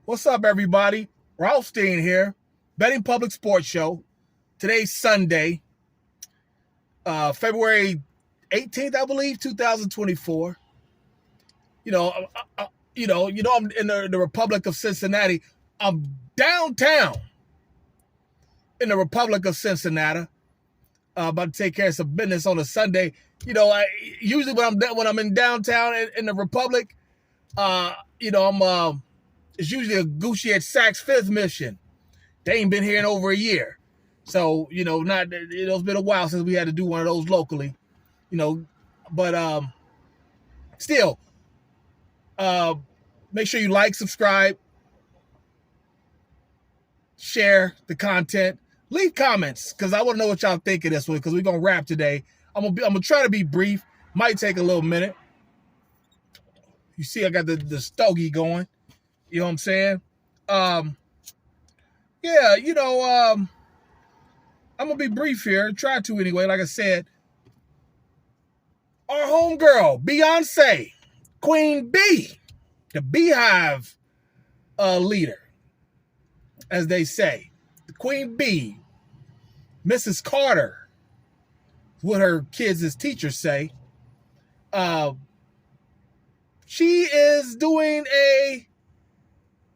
What's up, everybody? Rothstein here, Betting Public Sports Show. Today's Sunday, February 18th, I believe, 2024. I'm in the Republic of Cincinnati. I'm downtown in the Republic of Cincinnati. About to take care of some business on a Sunday. Usually when I'm in downtown in the Republic, it's usually a Gucci at Saks Fifth mission. They ain't been here in over a year. So, it's been a while since we had to do one of those locally, but still, make sure you like, subscribe, share the content, leave comments, because I want to know what y'all think of this one, because we're going to rap today. I'm gonna try to be brief. Might take a little minute. You see, I got the stogie going. You know what I'm saying? I'm going to be brief here. Try to anyway. Like I said, our homegirl, Beyonce, Queen B, the Beehive leader, as they say. The Queen B, Mrs. Carter, what her kids as teachers say. She is doing a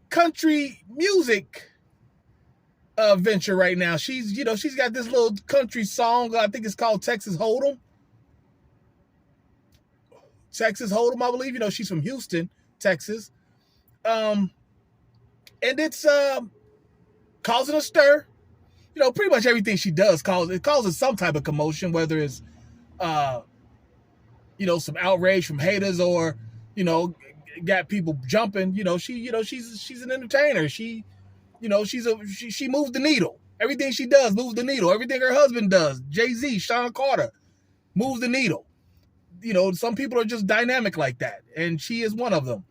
country music venture right now. She's got this little country song. I think it's called Texas Hold'em. Texas Hold'em, I believe. She's from Houston, Texas. And it's causing a stir. Pretty much everything she does causes some type of commotion, whether it's some outrage from haters or got people jumping. She's an entertainer. She moves the needle. Everything she does moves the needle. Everything her husband does, Jay-Z, Sean Carter, moves the needle. Some people are just dynamic like that, and she is one of them.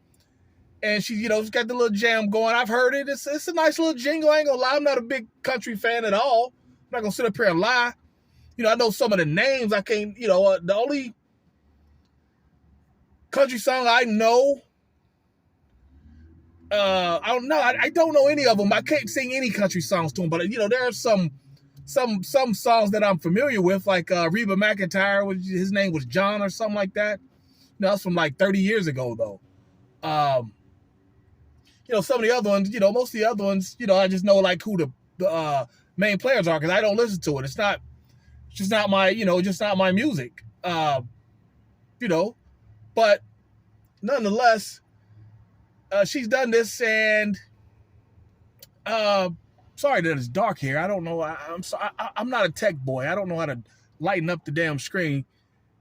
And she's got the little jam going. I've heard it. It's a nice little jingle. I ain't gonna lie. I'm not a big country fan at all. I'm not gonna sit up here and lie. I know some of the names. I can't. The only country song I know. I don't know. I don't know any of them. I can't sing any country songs to them, but there are some songs that I'm familiar with, like Reba McEntire, which his name was John or something like that. That's from like 30 years ago though. Some of the other ones, most of the other ones, I just know like who the main players are because I don't listen to it. It's just not my, just not my music. But nonetheless. She's done this, and sorry that it's dark here. I don't know. I'm not a tech boy. I don't know how to lighten up the damn screen.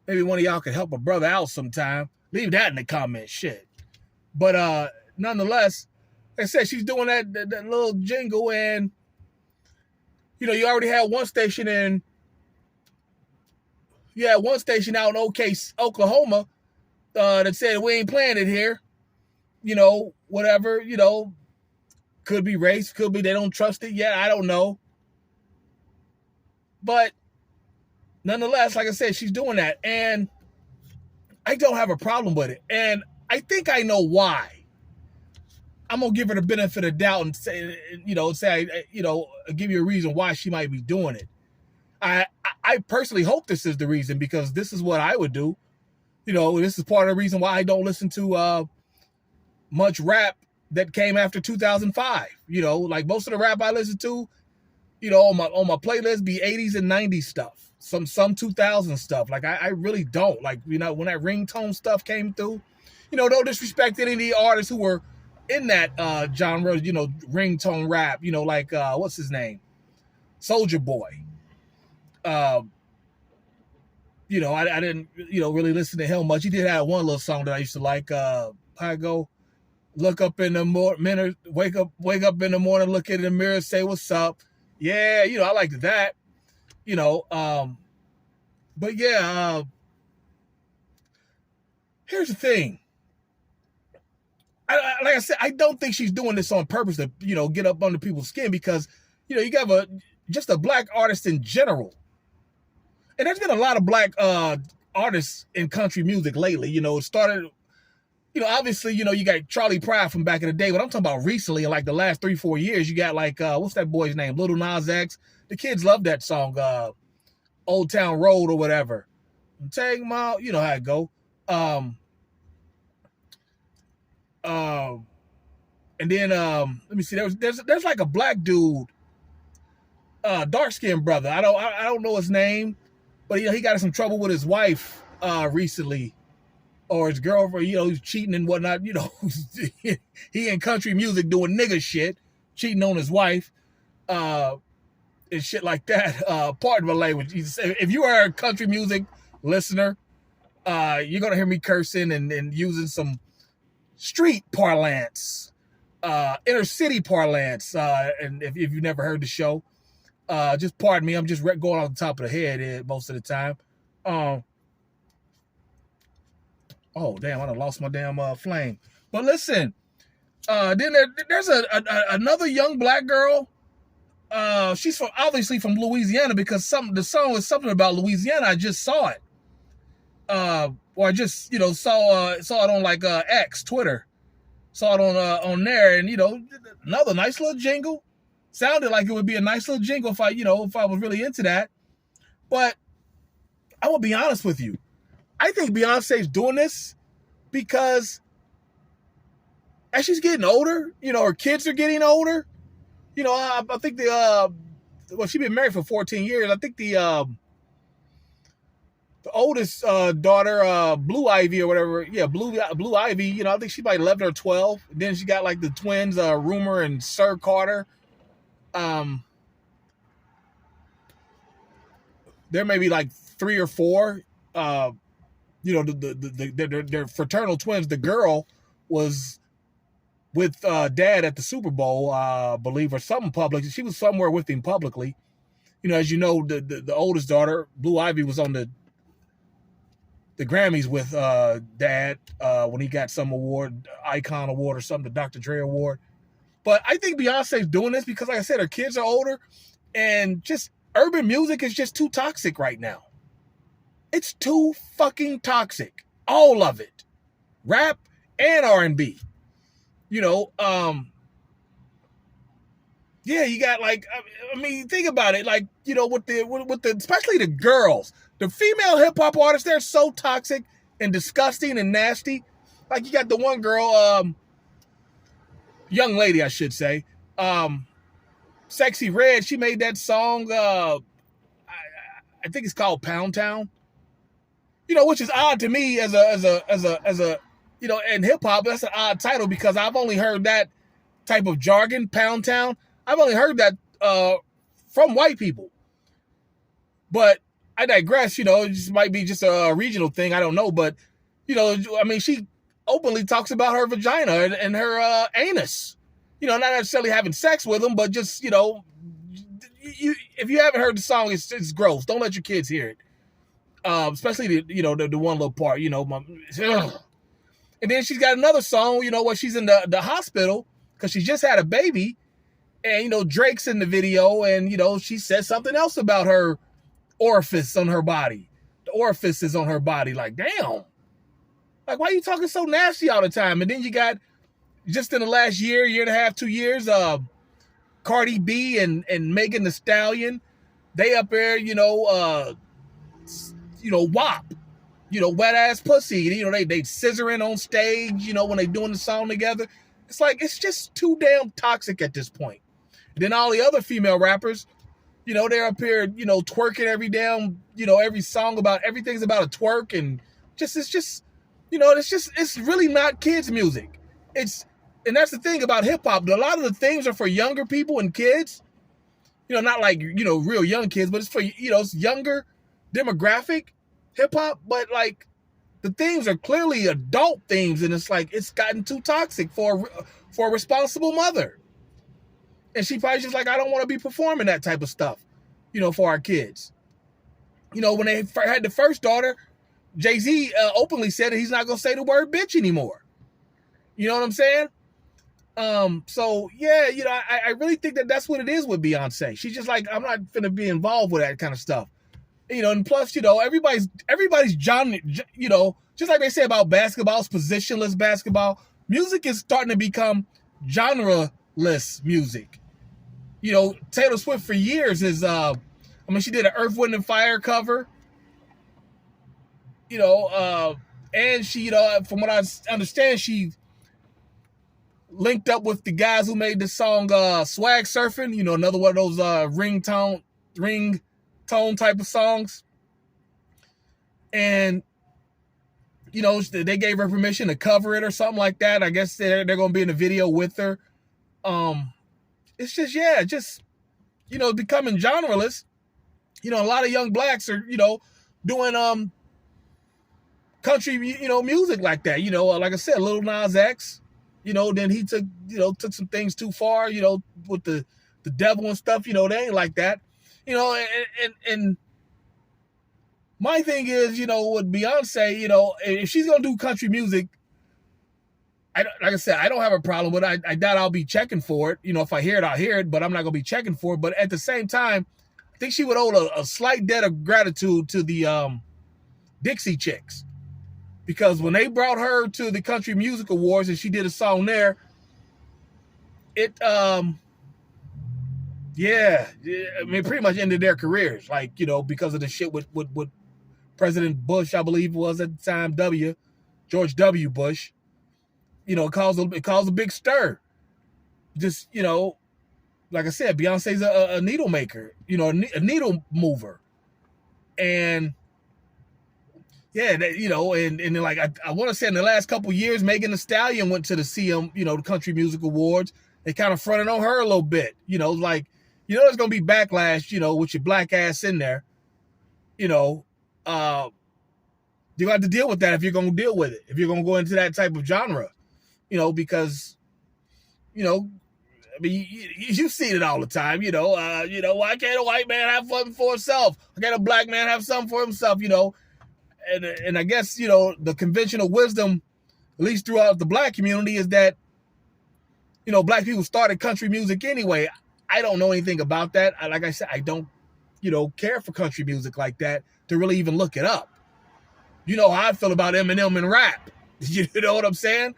Maybe one of y'all could help a brother out sometime. Leave that in the comments, shit. But nonetheless, like I said, she's doing that little jingle, and you already had one station out in Oklahoma that said we ain't playing it here. Whatever, could be race, could be they don't trust it yet. I don't know. But nonetheless, like I said, she's doing that. And I don't have a problem with it. And I think I know why. I'm going to give her the benefit of doubt and say, give you a reason why she might be doing it. I personally hope this is the reason because this is what I would do. This is part of the reason why I don't listen to much rap that came after 2005. Like most of the rap I listen to, on my playlist be 80s and 90s stuff. Some 2000 stuff. Like I really don't. Like, when that ringtone stuff came through, no disrespect to any of the artists who were in that genre, ringtone rap, like what's his name? Soulja Boy. I didn't, really listen to him much. He did have one little song that I used to like, how I go. Look up in the morning, wake up in the morning, look in the mirror, say what's up. Yeah, I liked that. But yeah, here's the thing. Like I said, I don't think she's doing this on purpose to, get up under people's skin because, you got just a black artist in general. And there's been a lot of black artists in country music lately. It started obviously, you got Charlie Pride from back in the day, but I'm talking about recently, in like the last 3-4 years, you got like, what's that boy's name? Little Nas X. The kids love that song, Old Town Road or whatever. Take my, you know how it go. And then let me see. There's like a black dude, dark skinned brother. I don't know his name, but he got in some trouble with his wife recently, or his girlfriend. He's cheating and whatnot. He in country music doing nigga shit, cheating on his wife, and shit like that. Pardon my language. If you are a country music listener, you're gonna hear me cursing and using some street parlance, inner city parlance. And if you've never heard the show, just pardon me. I'm just going off the top of the head most of the time. Oh damn! I done lost my damn flame. But listen, then there's another young black girl. She's obviously from Louisiana, because the song is something about Louisiana. I just saw it. Or I just saw it on like X, Twitter. Saw it on there, and another nice little jingle. Sounded like it would be a nice little jingle if I was really into that. But I will be honest with you. I think Beyonce's doing this because as she's getting older, her kids are getting older. I think she's been married for 14 years. I think the oldest daughter, Blue Ivy or whatever, Blue Ivy, I think she might 11 or 12. Then she got like the twins, Rumor and Sir Carter. There may be like 3 or 4. They're fraternal twins. The girl was with dad at the Super Bowl, I believe, or something public. She was somewhere with him publicly. As you know, the oldest daughter, Blue Ivy, was on the Grammys with dad when he got some award, Icon Award or something, the Dr. Dre Award. But I think Beyonce's doing this because, like I said, her kids are older, and just urban music is just too toxic right now. It's too fucking toxic. All of it. Rap and R&B. Yeah, you got like, I mean, think about it. Like, with the especially the girls, the female hip hop artists, they're so toxic and disgusting and nasty. Like, you got the one girl, young lady, I should say, Sexy Red. She made that song. I think it's called Pound Town. Which is odd to me as a in hip hop. That's an odd title because I've only heard that type of jargon, Pound Town. I've only heard that from white people. But I digress. It just might be just a regional thing. I don't know. But I mean, she openly talks about her vagina and her anus. Not necessarily having sex with them, but just if you haven't heard the song, it's gross. Don't let your kids hear it. Especially the one little part. And then she's got another song. Where she's in the hospital because she just had a baby, and Drake's in the video, and she says something else about her orifice on her body. The orifices on her body. Like, damn. Like, why are you talking so nasty all the time? And then you got, just in the last year and a half, 2 years, Cardi B and Megan Thee Stallion, they up there, WAP, wet ass pussy. They scissoring on stage, when they doing the song together. It's like, it's just too damn toxic at this point. Then all the other female rappers, they're up here, twerking every damn, every song about, everything's about a twerk, and it's really not kids music. And that's the thing about hip hop. A lot of the things are for younger people and kids, not like, real young kids, but it's for, it's younger demographic hip hop. But like, the themes are clearly adult themes, and it's like, it's gotten too toxic for a responsible mother. And she probably just like, I don't want to be performing that type of stuff, for our kids. When they had the first daughter, Jay-Z openly said that he's not going to say the word bitch anymore. You know what I'm saying? So yeah, I really think that that's what it is with Beyonce. She's just like, I'm not finna be involved with that kind of stuff. And plus, everybody's genre, just like they say about basketball, it's positionless basketball. Music is starting to become genre-less music. Taylor Swift for years she did an Earth, Wind, and Fire cover. And she, from what I understand, she linked up with the guys who made the song Swag Surfing, another one of those ringtone type of songs. And, they gave her permission to cover it or something like that. I guess they're going to be in the video with her. It's just, becoming genreless. A lot of young blacks are, doing country, music like that. Like I said, Lil Nas X, then he took some things too far, with the devil and stuff, they ain't like that. And my thing is, with Beyonce, if she's going to do country music, like I said, I don't have a problem with it. I doubt I'll be checking for it. If I hear it, I'll hear it, but I'm not going to be checking for it. But at the same time, I think she would owe a slight debt of gratitude to the Dixie Chicks. Because when they brought her to the Country Music Awards and she did a song there, it, pretty much ended their careers. Like, because of the shit with President Bush, I believe it was at the time, George W. Bush. It caused a big stir. Just, like I said, Beyonce's a needle maker, a needle mover. And yeah, and like I want to say in the last couple of years, Megan Thee Stallion went to the CM, the Country Music Awards. They kind of fronted on her a little bit, like, there's going to be backlash, with your black ass in there, you're going to have to deal with that if you're going to deal with it, if you're going to go into that type of genre, because, you've seen it all the time, why can't a white man have fun for himself? Why can't a black man have something for himself, And I guess, the conventional wisdom, at least throughout the black community, is that, black people started country music anyway. I don't know anything about that. Like I said, I don't, care for country music like that to really even look it up. You know how I feel about Eminem and rap. You know what I'm saying?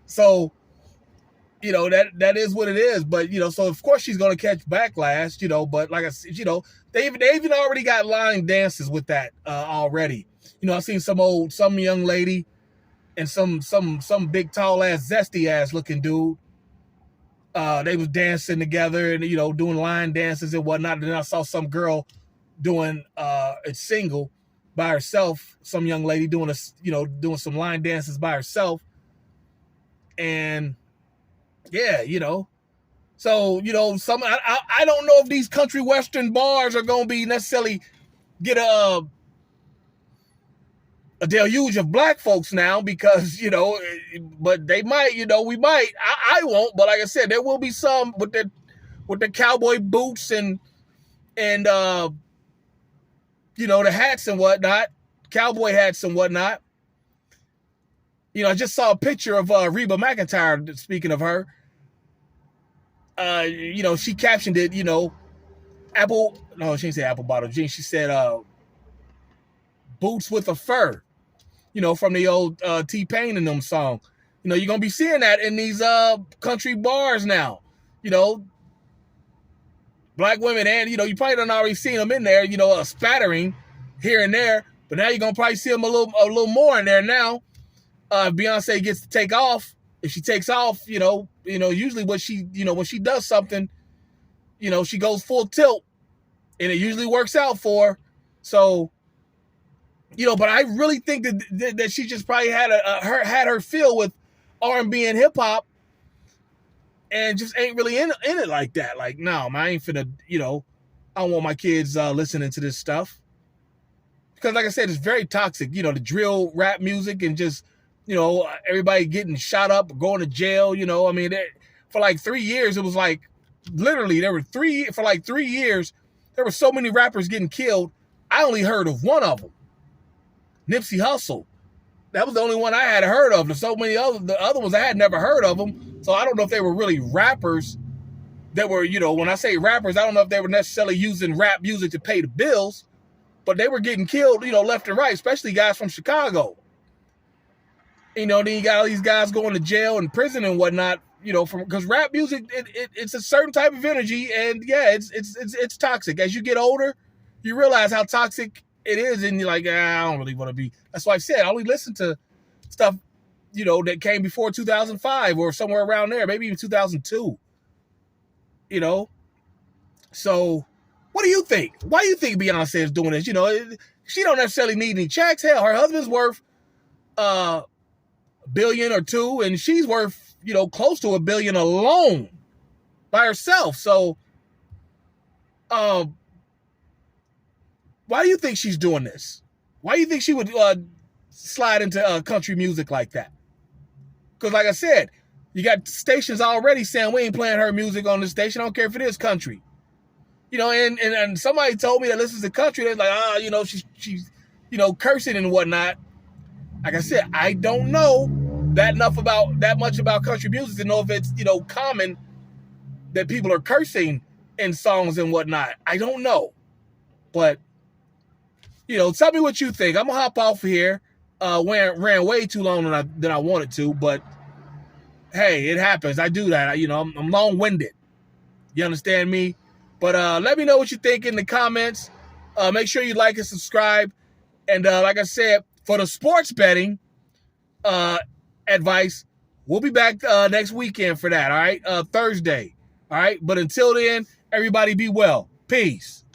So, that is what it is. But, so of course she's going to catch backlash, but like I said, they even already got line dances with that already. I've seen some young lady and some big tall ass zesty ass looking dude. They was dancing together and doing line dances and whatnot. And then I saw some girl doing a single by herself. Some young lady doing some line dances by herself. And yeah, so some I don't know if these country western bars are gonna be necessarily get a deluge of black folks now because, but they might, we might. I won't, but like I said, there will be some with the cowboy boots and the hats and whatnot, cowboy hats and whatnot. I just saw a picture of Reba McEntire, speaking of her. She captioned it, she didn't say apple bottom jeans. She said boots with a fur. From the old T-Pain and them song. You're going to be seeing that in these country bars now. Black women and, you probably done already seen them in there, a spattering here and there. But now you're going to probably see them a little more in there now. Beyonce gets to take off. If she takes off, usually when she does something, she goes full tilt. And it usually works out for her. So, but I really think that she just probably had her feel with R&B and hip hop, and just ain't really in it like that. Like, no, I ain't finna, I don't want my kids listening to this stuff because, like I said, it's very toxic. The drill rap music and just everybody getting shot up, going to jail. For like 3 years, it was like literally for like 3 years there were so many rappers getting killed. I only heard of one of them. Nipsey Hussle. That was the only one I had heard of. There's so many the other ones I had never heard of them. So I don't know if they were really rappers that were, when I say rappers, I don't know if they were necessarily using rap music to pay the bills. but they were getting killed, left and right, especially guys from Chicago. Then you got all these guys going to jail and prison and whatnot, because rap music, it's a certain type of energy, and yeah, it's toxic. As you get older, you realize how toxic it is, and you're like, I don't really want to be. That's why I said I only listen to stuff, that came before 2005 or somewhere around there, maybe even 2002. So what do you think? Why do you think Beyonce is doing this? She don't necessarily need any checks. Hell, her husband's worth $1 billion or $2 billion, and she's worth, close to $1 billion alone by herself. So why do you think she's doing this? Why do you think she would slide into country music like that? Because like I said, you got stations already saying we ain't playing her music on the station. I don't care if it is country. And somebody told me that listens to country. They're like, she's cursing and whatnot. Like I said, I don't know that much about country music to know if it's, common that people are cursing in songs and whatnot. I don't know. But, tell me what you think. I'm going to hop off here. Ran way too long than I wanted to, but hey, it happens. I do that. I'm long-winded. You understand me? But let me know what you think in the comments. Make sure you like and subscribe. And like I said, for the sports betting advice, we'll be back next weekend for that, all right? Thursday, all right? But until then, everybody be well. Peace.